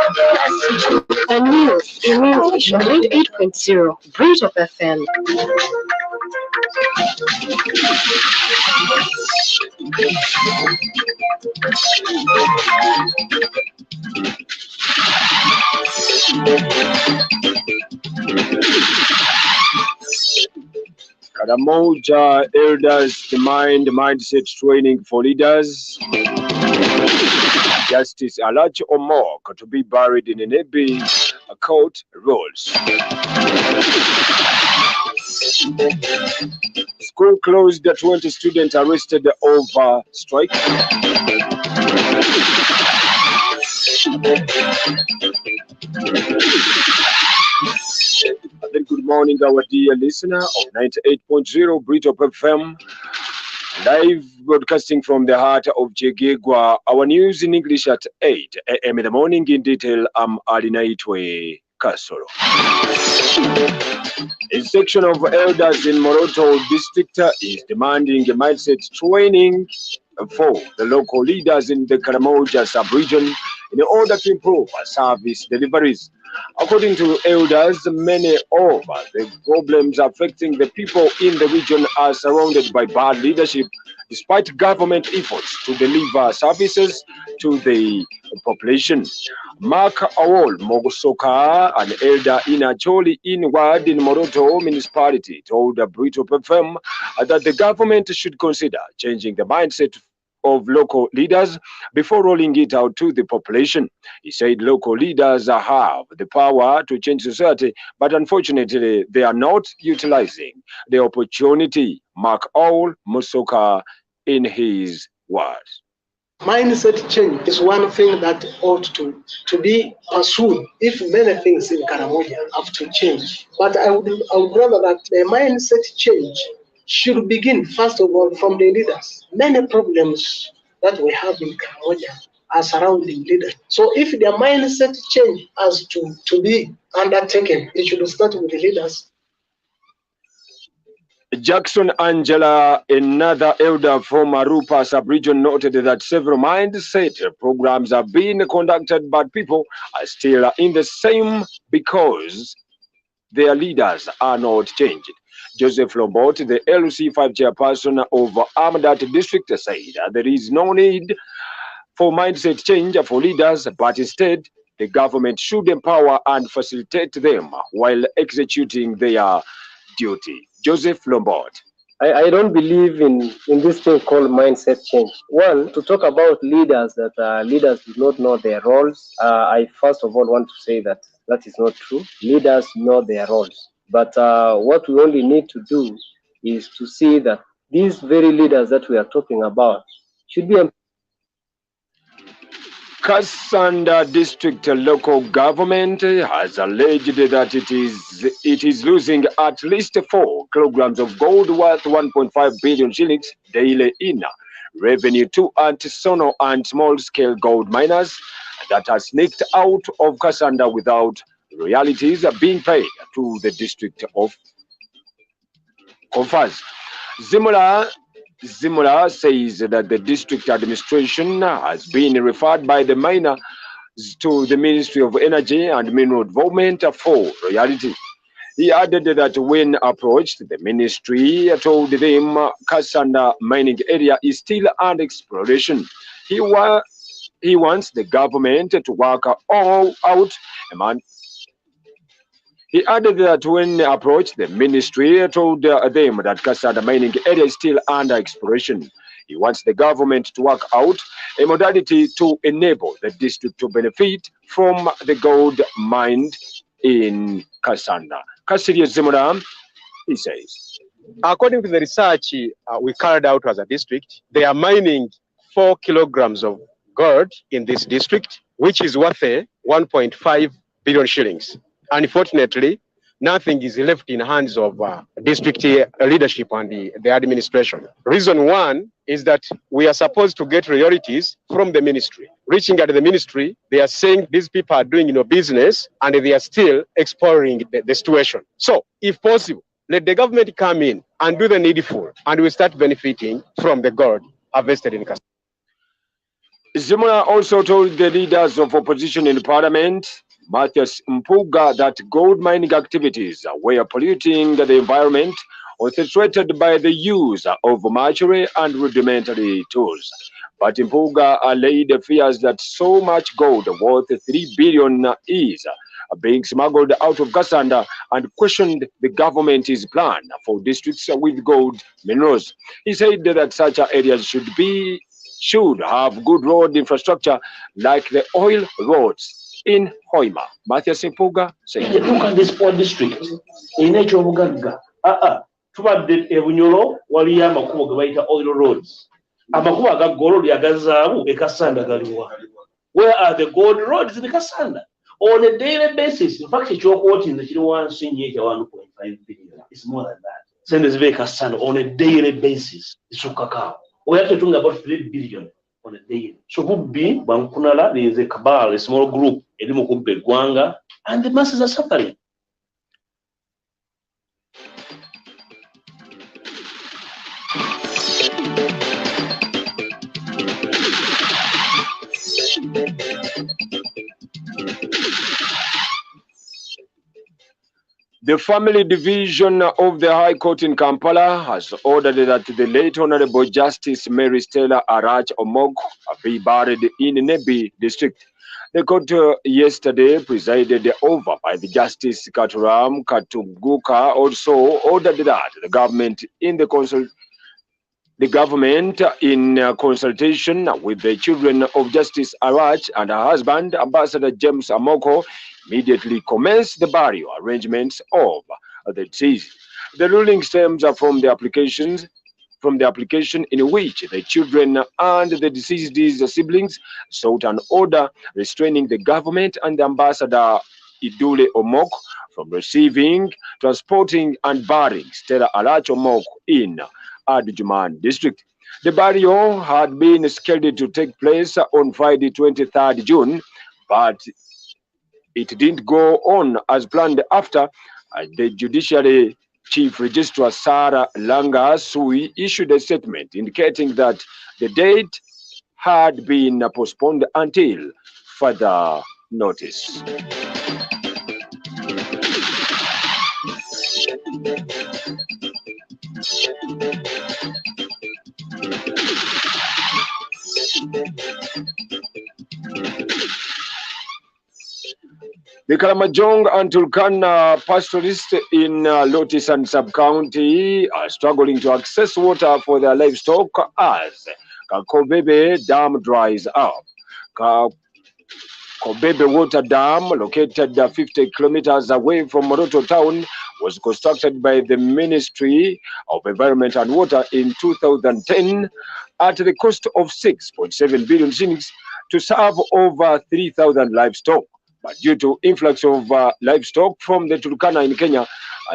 A new English 98.0 BRITOP FM. Karamoja Elders Demand Mindset Training for Leaders. Justice Alachi Omok to be buried in Enebi court rules. School closed, 20 students arrested over strike. Then good morning, our dear listener of 98.0 BRITOP FM. Live broadcasting from the heart of Jegegwa. Our news in English at 8 a.m. in the morning. In detail, I'm Alinaitwe Kasoro. A section of elders in Moroto district is demanding a mindset training for the local leaders in the Karamoja sub-region in order to improve service deliveries. According to elders, many of the problems affecting the people in the region are surrounded by bad leadership, despite government efforts to deliver services to the population. Mark Awol Mogosoka, an elder in Acholi Inward in Moroto municipality, told BRITOP FM that the government should consider changing the mindset of local leaders before rolling it out to the population. He said local leaders have the power to change society, but unfortunately they are not utilizing the opportunity. Mark Owl Musoka in his words. Mindset change is one thing that ought to be pursued if many things in Karamoja have to change. But I would rather that the mindset change should begin, first of all, from the leaders. Many problems that we have in Karamoja are surrounding leaders. So if the mindset change has to be undertaken, it should start with the leaders. Jackson Angela, another elder from Arupa sub-region, noted that several mindset programs are being conducted, but people are still in the same because their leaders are not changed. Joseph Lombot, the LC5 chairperson of Amadat district, said there is no need for mindset change for leaders, but instead the government should empower and facilitate them while executing their duty. Joseph Lombot. I don't believe in this thing called mindset change. One, to talk about leaders, that leaders do not know their roles, I first of all want to say that is not true. Leaders know their roles. But what we only need to do is to see that these very leaders that we are talking about should be. Kasanda District local government has alleged that it is losing at least 4 kilograms of gold worth 1.5 billion shillings daily in revenue to artisanal and small-scale gold miners that are sneaked out of Kasanda without royalties being paid to the district of Confaz. Zimula says that the district administration has been referred by the miners to the Ministry of Energy and Mineral Development for royalty. He added that when approached, the ministry told them Kasanda mining area is still under exploration. He wants the government to work all out. He added that when approached, the ministry told them that Kasanda mining area is still under exploration. He wants the government to work out a modality to enable the district to benefit from the gold mined in Kasanda. Kasiria Zimura, he says. According to the research we carried out as a district, they are mining 4 kilograms of gold in this district, which is worth 1.5 billion shillings. Unfortunately, nothing is left in hands of district leadership and the administration. Reason one is that we are supposed to get royalties from the ministry. Reaching at the ministry, they are saying these people are doing business and they are still exploring the situation. So, if possible, let the government come in and do the needful, and we start benefiting from the gold harvested in Kasanda. Zimuna also told the leaders of opposition in parliament, Matthias Mpuga, that gold mining activities were polluting the environment, orchestrated by the use of machinery and rudimentary tools. But Mpuga allayed fears that so much gold, worth 3 billion, is being smuggled out of Gasanda, and questioned the government's plan for districts with gold minerals. He said that such areas should have good road infrastructure like the oil roads in Hoima. Matthias Mpuga said. Look at this poor district. In nature of Uganda. Tubadde ebunyolo waliyo amakubo ge bayita oil roads. Amakubo aga gold agazaabu e Kasanda galiwa. Where are the gold roads in Kasanda? On a daily basis, in fact, what in the Chihuahuan 1.5 billion. It's more than that. Send this very Kasanda on a daily basis. It's cacao. We have to talk about 3 billion on a daily. So could be Bankunala, there is a cabal, a small group, Edimokube Gwanga, and the masses are suffering. The Family Division of the High Court in Kampala has ordered that the late Honorable Justice Mary Stella Arach Omog be buried in Nebi district. The court yesterday, presided over by the Justice Katuram Katunguka, also ordered that the government in consultation with the children of Justice Arach and her husband, Ambassador James Amoko, immediately commenced the burial arrangements of the deceased. The ruling stems from the application in which the children and the deceased's siblings sought an order restraining the government and the Ambassador Idule Omok from receiving, transporting, and burying Stella Arach Omok in Adjuman district. The burial had been scheduled to take place on Friday, 23rd June, but it didn't go on as planned after the Judiciary Chief Registrar Sarah Langa Sui issued a statement indicating that the date had been postponed until further notice. The Karamojong and Turkana pastoralists in Lotus and Sub-County are struggling to access water for their livestock as Kakobebe Dam dries up. Kakobebe Water Dam, located 50 kilometers away from Moroto town, was constructed by the Ministry of Environment and Water in 2010 at the cost of 6.7 billion shillings to serve over 3,000 livestock. But due to influx of livestock from the Turkana in Kenya,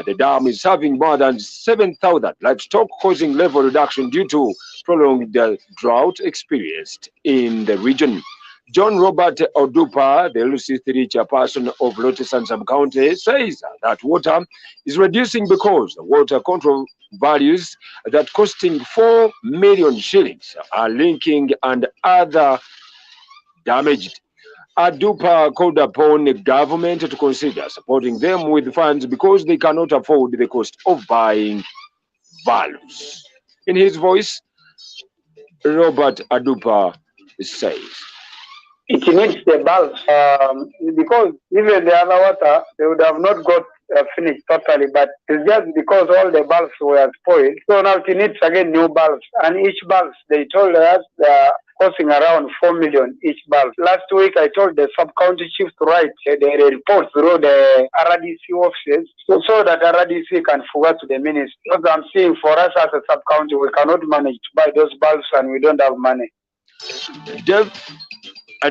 the dam is serving more than 7,000 livestock, causing level reduction due to prolonged drought experienced in the region. John Robert Odupa, the LC3 chairperson of Lotus and Sub-County, says that water is reducing because the water control values that costing 4 million shillings are linking and other damaged. Adupa called upon the government to consider supporting them with funds because they cannot afford the cost of buying valves. In his voice, Robert Adupa says, it needs the bulbs because even the other water, they would have not got finished totally, but it's just because all the bulbs were spoiled. So now it needs again new bulbs, and each bulbs, they told us they are costing around 4 million each bulb. Last week, I told the sub-county chief to write the report through the RDC offices so that RDC can forward to the ministry. Because I'm seeing for us as a sub-county, we cannot manage to buy those bulbs and we don't have money.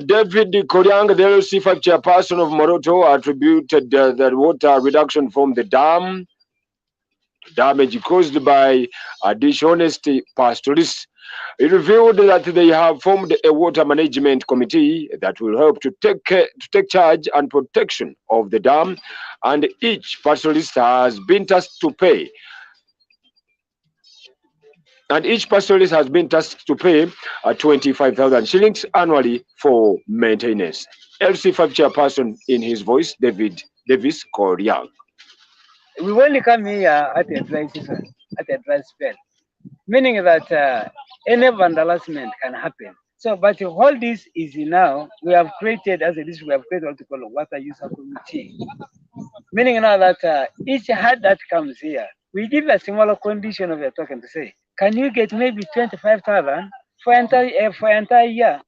David Koryang, the LC5 chairperson of Moroto, attributed the water reduction from the dam to damage caused by dishonest pastoralists. He revealed that they have formed a water management committee that will help to take charge and protection of the dam, and each pastoralist has been tasked to pay and each pastoralist has been tasked to pay 25,000 shillings annually for maintenance. LC5 chairperson in his voice, Davis Koryang. We only come here at a dry season, at a dry spell, meaning that any vandalism can happen. So, but all this is now, we have created, as a district, we have created what we call a water user committee. Meaning now that each head that comes here, we give a similar condition of your token to say, can you get maybe 25,000 for entire year?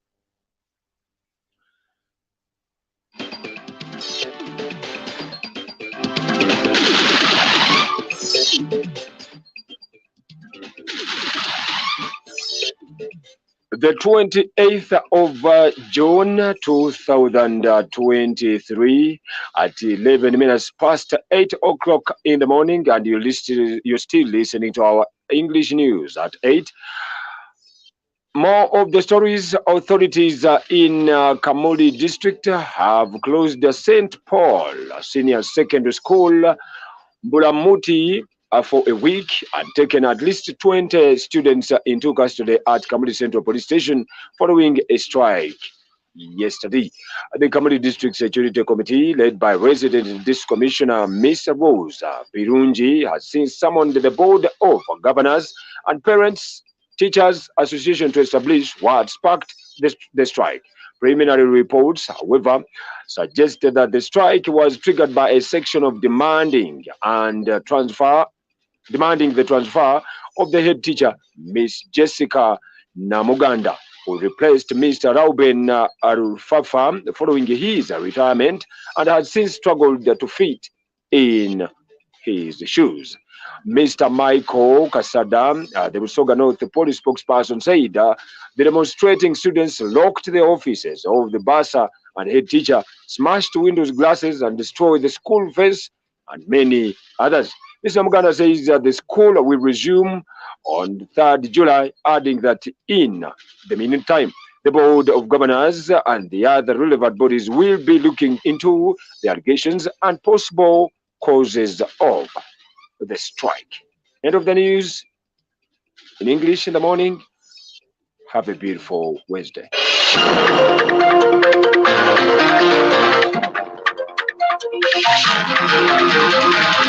The 28th of June 2023 at 11 minutes past 8 o'clock in the morning, and you're still listening to our English news at 8. More of the stories. Authorities in Kamuli district have closed the St. Paul Senior Secondary School, Mbulamuti, for a week and taken at least 20 students into custody at Kamuli Central Police Station following a strike yesterday. The Kamuli District Security Committee, led by resident District Commissioner Mr. Rose Birunji, has since summoned the Board of Governors and Parents Teachers Association to establish what sparked the strike. Preliminary reports, however, suggested that the strike was triggered by a section of demanding the transfer of the head teacher, Miss Jessica Namuganda, who replaced Mr. Rauben Arufafa following his retirement and had since struggled to fit in his shoes. Mr. Michael Kasada, the Busoga North Police spokesperson, said the demonstrating students locked the offices of the bursar and head teacher, smashed windows glasses, and destroyed the school fence and many others. Mr. Muganda says that the school will resume on 3rd July, adding that in the meantime, the Board of Governors and the other relevant bodies will be looking into the allegations and possible causes of the strike. End of the news in English in the morning. Have a beautiful Wednesday.